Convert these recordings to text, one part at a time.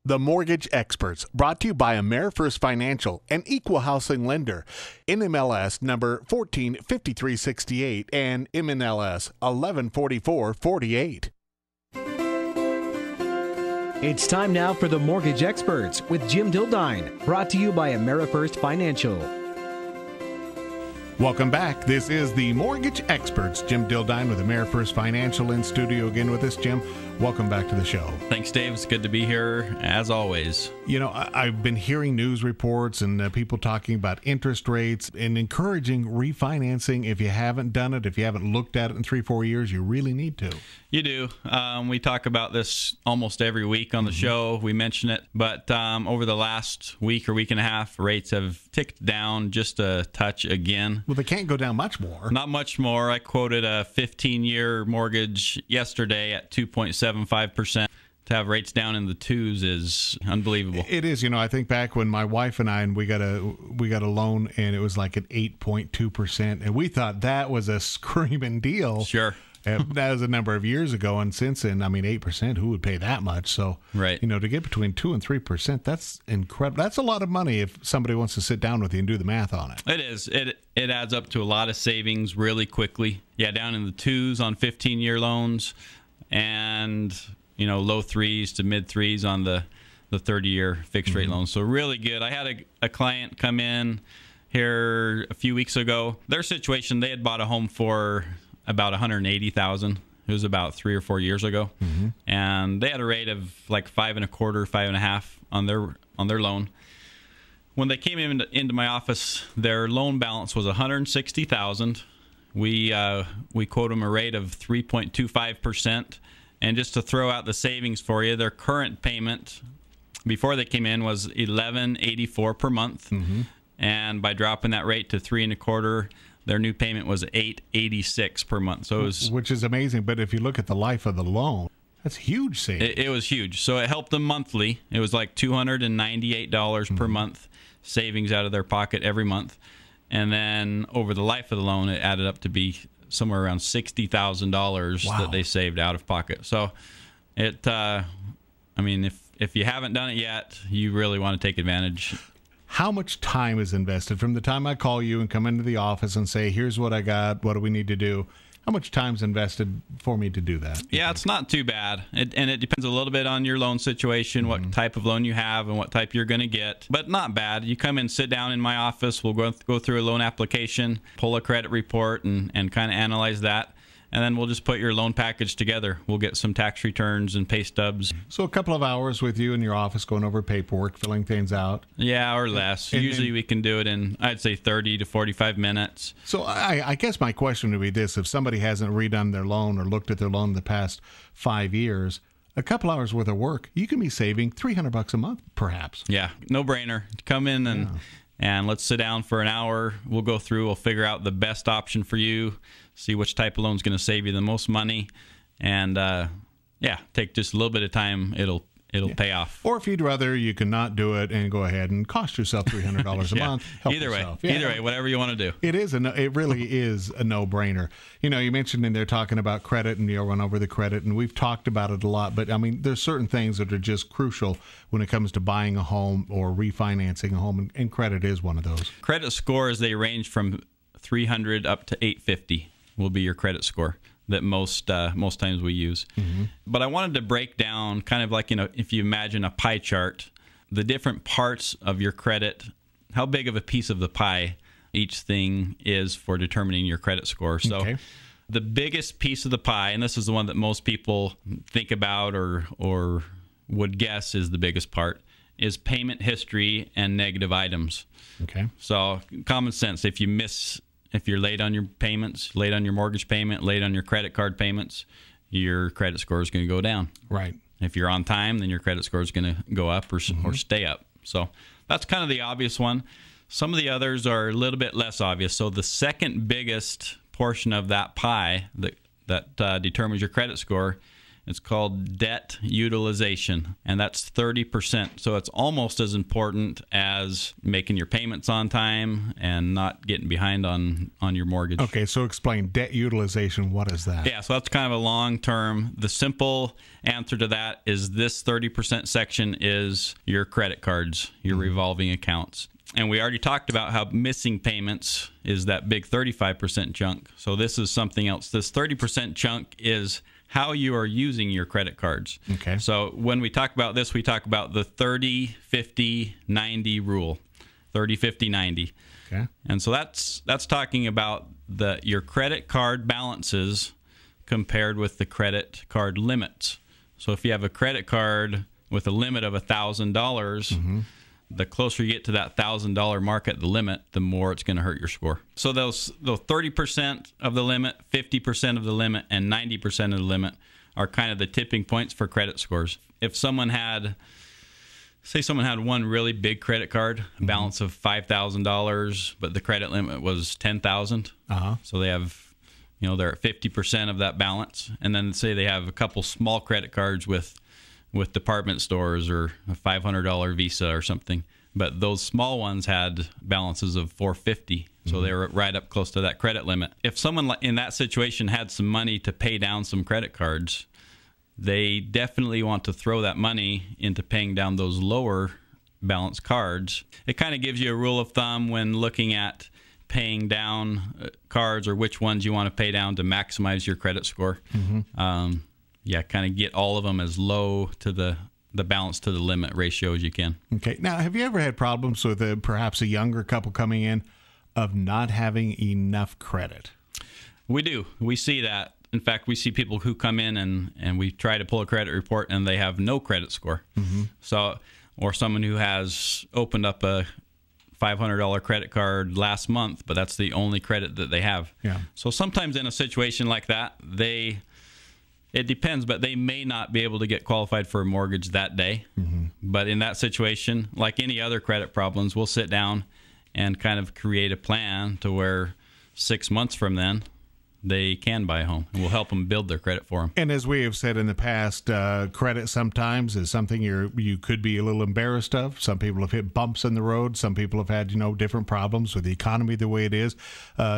The Mortgage Experts, brought to you by AmeriFirst Financial, an equal housing lender. NMLS number 145368 and MNLS 114448. It's time now for The Mortgage Experts with Jim Dildine, brought to you by AmeriFirst Financial. Welcome back. This is The Mortgage Experts. Jim Dildine with AmeriFirst Financial in studio again with us. Jim, welcome back to the show. Thanks, Dave. It's good to be here, as always. You know, I've been hearing news reports and people talking about interest rates and encouraging refinancing. If you haven't done it, if you haven't looked at it in 3-4 years, you really need to. You do. We talk about this almost every week on the show. We mention it. But over the last week or week and a half, rates have ticked down just a touch again. Well, they can't go down much more. Not much more. I quoted a 15-year mortgage yesterday at 2.75%. To have rates down in the twos is unbelievable. It is. You know, I think back when my wife and I we got a loan and it was like at 8.2%, and we thought that was a screaming deal. Sure. That was a number of years ago, and since then, I mean, 8%, who would pay that much? So, right. You know, to get between 2 and 3%, that's incredible. That's a lot of money if somebody wants to sit down with you and do the math on it. It is. It adds up to a lot of savings really quickly. Yeah, down in the twos on 15-year loans, and you know, low threes to mid threes on the 30-year fixed rate loans. So really good. I had a client come in here a few weeks ago. Their situation, they had bought a home for about $180,000. It was about 3 or 4 years ago, and they had a rate of like 5.25, 5.5 on their loan. When they came into my office, their loan balance was $160,000. We quote them a rate of 3.25%, and just to throw out the savings for you, their current payment before they came in was $11.84 per month, and by dropping that rate to 3.25%. Their new payment was $8.86 per month. So it was, which is amazing. But if you look at the life of the loan, that's huge savings. It was huge. So it helped them monthly. It was like $298 per month savings out of their pocket every month. And then over the life of the loan, it added up to be somewhere around $60,000 that they saved out of pocket. So it, I mean, if you haven't done it yet, you really want to take advantage. How much time is invested from the time I call you and come into the office and say, here's what I got, what do we need to do? How much time is invested for me to do that? Yeah, it's not too bad. And it depends a little bit on your loan situation, what type of loan you have and what type you're going to get. But not bad. You come and sit down in my office. We'll go through a loan application, pull a credit report, and kind of analyze that. And then we'll just put your loan package together. We'll get some tax returns and pay stubs. So a couple of hours with you in your office going over paperwork, filling things out? Yeah, or less. Usually we can do it in, I'd say, 30 to 45 minutes. So I guess my question would be this. If somebody hasn't redone their loan or looked at their loan the past 5 years, a couple hours worth of work, you can be saving $300 a month, perhaps. Yeah, no brainer. Come in and let's sit down for an hour. We'll go through. We'll figure out the best option for you. See which type of loan is going to save you the most money, and take just a little bit of time. It'll pay off. Or if you'd rather, you can not do it and go ahead and cost yourself $300 a month. Help either yourself. Either way, whatever you want to do. It really is a no-brainer. You know, you mentioned in there talking about credit, and you'll run over the credit, and we've talked about it a lot. But I mean, there's certain things that are just crucial when it comes to buying a home or refinancing a home, and credit is one of those. Credit scores, they range from 300 up to 850. Will be your credit score that most times we use. But I wanted to break down kind of like, you know, if you imagine a pie chart, the different parts of your credit, how big of a piece of the pie each thing is for determining your credit score. So the biggest piece of the pie, and this is the one that most people think about or would guess is the biggest part, is payment history and negative items. Okay. So common sense, if you're late on your payments, late on your mortgage payment, late on your credit card payments, your credit score is going to go down. Right. If you're on time, then your credit score is going to go up or stay up. So that's kind of the obvious one. Some of the others are a little bit less obvious. So the second biggest portion of that pie that determines your credit score It's called debt utilization, and that's 30%. So it's almost as important as making your payments on time and not getting behind on your mortgage. Okay, so explain debt utilization. What is that? Yeah, so that's kind of a long term. The simple answer to that is this 30% section is your credit cards, your revolving accounts. And we already talked about how missing payments is that big 35% chunk. So this is something else. This 30% chunk is how you are using your credit cards. Okay. So when we talk about this, we talk about the 30, 50, 90 rule. 30, 50, 90. Okay. And so that's talking about your credit card balances compared with the credit card limits. So if you have a credit card with a limit of $1,000, the closer you get to that $1,000 mark at the limit, the more it's going to hurt your score. So those 30% of the limit, 50% of the limit, and 90% of the limit are kind of the tipping points for credit scores. If someone had, say someone had one really big credit card, a balance of $5,000, but the credit limit was $10,000. So they have, they're at 50% of that balance. And then say they have a couple small credit cards with department stores or a $500 Visa or something. But those small ones had balances of $450. So they were right up close to that credit limit. If someone in that situation had some money to pay down some credit cards, they definitely want to throw that money into paying down those lower balance cards. It kind of gives you a rule of thumb when looking at paying down cards or which ones you want to pay down to maximize your credit score. Kind of get all of them as low to the balance to the limit ratio as you can. Okay. Now, have you ever had problems with perhaps a younger couple coming in of not having enough credit? We do. We see that. In fact, we see people who come in and we try to pull a credit report and they have no credit score. So, or someone who has opened up a $500 credit card last month, but that's the only credit that they have. Yeah. So sometimes in a situation like that, it depends, but they may not be able to get qualified for a mortgage that day. But in that situation, like any other credit problems, we'll sit down and kind of create a plan to where 6 months from then, they can buy a home, and we'll help them build their credit for them. And as we have said in the past, credit sometimes is something you could be a little embarrassed of. Some people have hit bumps in the road. Some people have had different problems with the economy the way it is.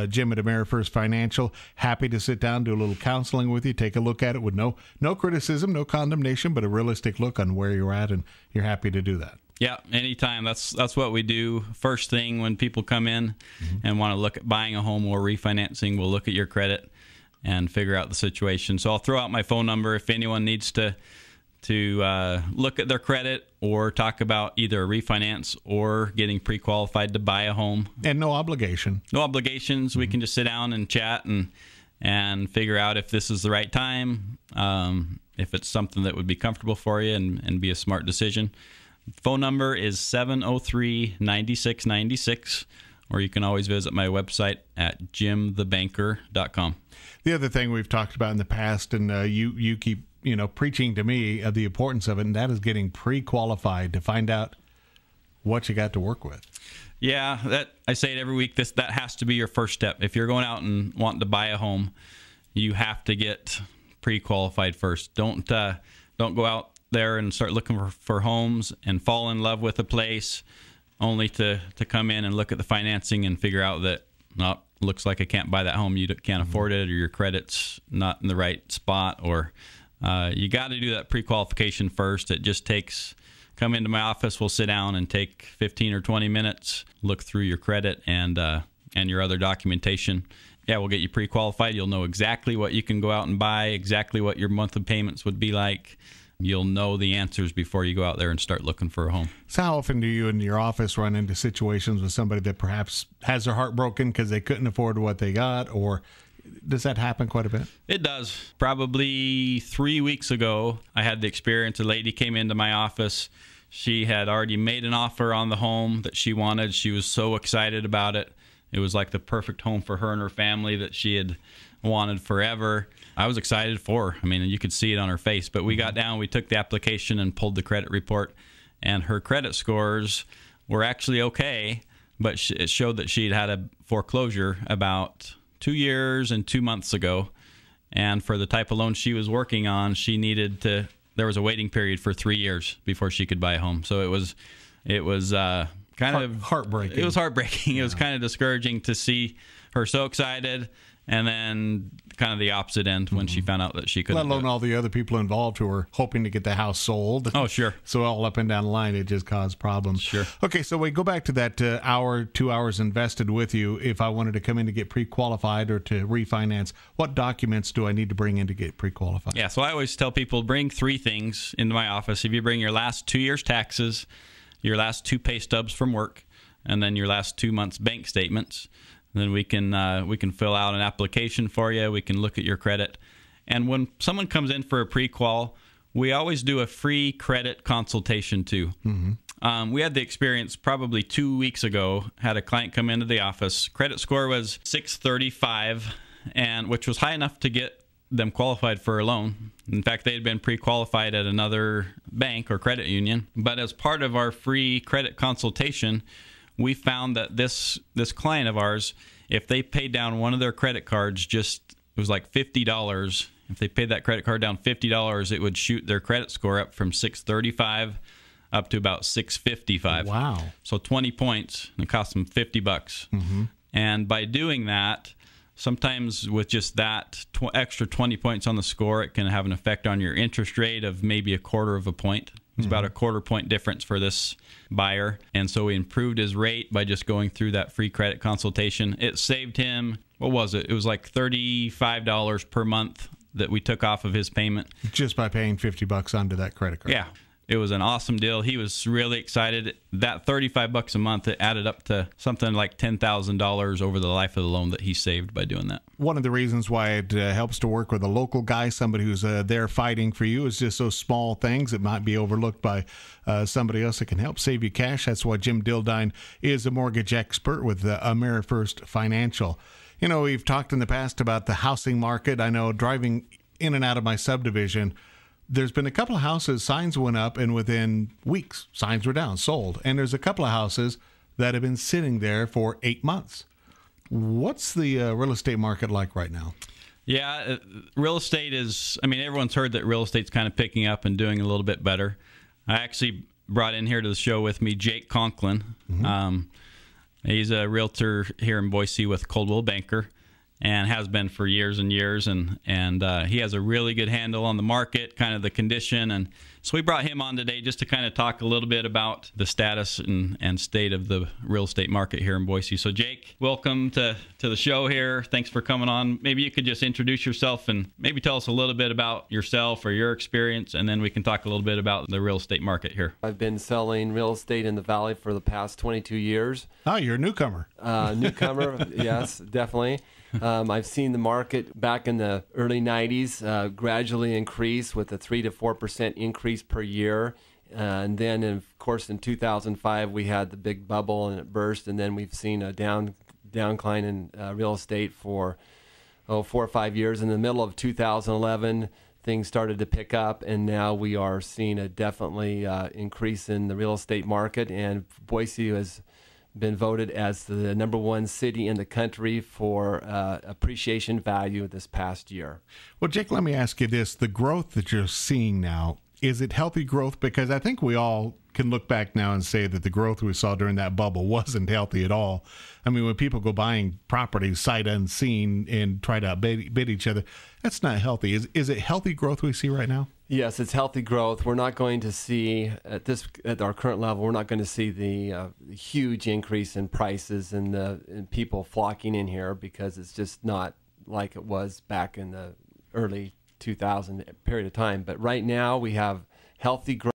Jim at AmeriFirst Financial, happy to sit down, do a little counseling with you, take a look at it with no criticism, no condemnation, but a realistic look on where you're at, and you're happy to do that. Yeah, anytime. That's what we do. First thing when people come in and want to look at buying a home or refinancing, we'll look at your credit and figure out the situation. So I'll throw out my phone number if anyone needs to look at their credit or talk about either a refinance or getting pre-qualified to buy a home. And no obligation. No obligations. We can just sit down and chat and figure out if this is the right time, if it's something that would be comfortable for you and be a smart decision. Phone number is 703-9696, or you can always visit my website at jimthebanker.com. The other thing we've talked about in the past, and you keep preaching to me the importance of it, and that is getting pre-qualified to find out what you got to work with. Yeah, that I say it every week. That has to be your first step. If you're going out and wanting to buy a home, you have to get pre-qualified first. Don't go out there and start looking for homes and fall in love with a place only to come in and look at the financing and figure out that looks like I can't buy that home, you can't afford it, or your credit's not in the right spot, or you got to do that pre-qualification first. It just takes, come into my office, we'll sit down and take 15 or 20 minutes, look through your credit and your other documentation. Yeah, we'll get you pre-qualified. You'll know exactly what you can go out and buy, exactly what your monthly payments would be like. You'll know the answers before you go out there and start looking for a home. So how often do you in your office run into situations with somebody that perhaps has their heart broken because they couldn't afford what they got, or does that happen quite a bit? It does. Probably 3 weeks ago, I had the experience. A lady came into my office. She had already made an offer on the home that she wanted. She was so excited about it. It was like the perfect home for her and her family that she had wanted forever. I was excited for her. I mean, you could see it on her face. But we got down, we took the application and pulled the credit report, and her credit scores were actually okay, but it showed that she'd had a foreclosure about 2 years and 2 months ago, And for the type of loan she was working on, there was a waiting period for 3 years before she could buy a home. So it was kind of heartbreaking. It was heartbreaking. Yeah. It was kind of discouraging to see her so excited, and then kind of the opposite end when she found out that she couldn't. Let alone all the other people involved who were hoping to get the house sold. Oh, sure. So all up and down the line, it just caused problems. Sure. Okay, so we go back to that 2 hours invested with you. If I wanted to come in to get pre-qualified or to refinance, what documents do I need to bring in to get pre-qualified? Yeah, so I always tell people, bring 3 things into my office. If you bring your last 2 years' taxes, your last 2 pay stubs from work, and then your last 2 months' bank statements, then we can fill out an application for you. We can look at your credit. And when someone comes in for a pre-qual, we always do a free credit consultation too. Mm-hmm. We had the experience probably 2 weeks ago, had a client come into the office. Credit score was 635, which was high enough to get them qualified for a loan. In fact, they had been pre-qualified at another bank or credit union. But as part of our free credit consultation, we found that this client of ours, if they paid down one of their credit cards, it was like $50. If they paid that credit card down $50, it would shoot their credit score up from 635 up to about 655. Wow. So 20 points, and it cost them $50. Mm-hmm. And by doing that, sometimes with just that extra 20 points on the score, it can have an effect on your interest rate of maybe a quarter of a point. It's about a quarter point difference for this buyer. And so we improved his rate by just going through that free credit consultation. It saved him, what was it? It was like $35 per month that we took off of his payment. Just by paying $50 onto that credit card. Yeah. It was an awesome deal. He was really excited. That $35 a month, it added up to something like $10,000 over the life of the loan that he saved by doing that. One of the reasons why it helps to work with a local guy, somebody who's there fighting for you, is just those small things that might be overlooked by somebody else that can help save you cash. That's why Jim Dildine is a mortgage expert with AmeriFirst Financial. You know, we've talked in the past about the housing market. I know driving in and out of my subdivision, there's been a couple of houses, signs went up, and within weeks, signs were down, sold. And there's a couple of houses that have been sitting there for 8 months. What's the real estate market like right now? Yeah, real estate everyone's heard that real estate's kind of picking up and doing a little bit better. I actually brought in here to the show with me Jake Conklin. Mm-hmm. He's a realtor here in Boise with Coldwell Banker, and has been for years and years, and he has a really good handle on the market, kind of the condition, and so we brought him on today just to kind of talk a little bit about the status and state of the real estate market here in Boise. So Jake, welcome to the show here. Thanks for coming on. Maybe you could just introduce yourself and maybe tell us a little bit about yourself or your experience, and then we can talk a little bit about the real estate market here. I've been selling real estate in the Valley for the past 22 years. Oh, you're a newcomer. Newcomer, yes, definitely. I've seen the market back in the early 90s gradually increase with a 3 to 4% increase per year. And then, of course, in 2005, we had the big bubble and it burst. And then we've seen a downcline in real estate for 4 or 5 years. In the middle of 2011, things started to pick up. And now we are seeing a definitely increase in the real estate market. And Boise has been voted as the #1 city in the country for appreciation value this past year. Well, Jake, let me ask you this. The growth that you're seeing now, is it healthy growth? Because I think we all can look back now and say that the growth we saw during that bubble wasn't healthy at all. I mean, when people go buying properties sight unseen and try to bid each other, that's not healthy. Is it healthy growth we see right now? Yes, it's healthy growth. We're not going to see at our current level. We're not going to see the huge increase in prices and people flocking in here because it's just not like it was back in the early 2000 period of time. But right now we have healthy growth.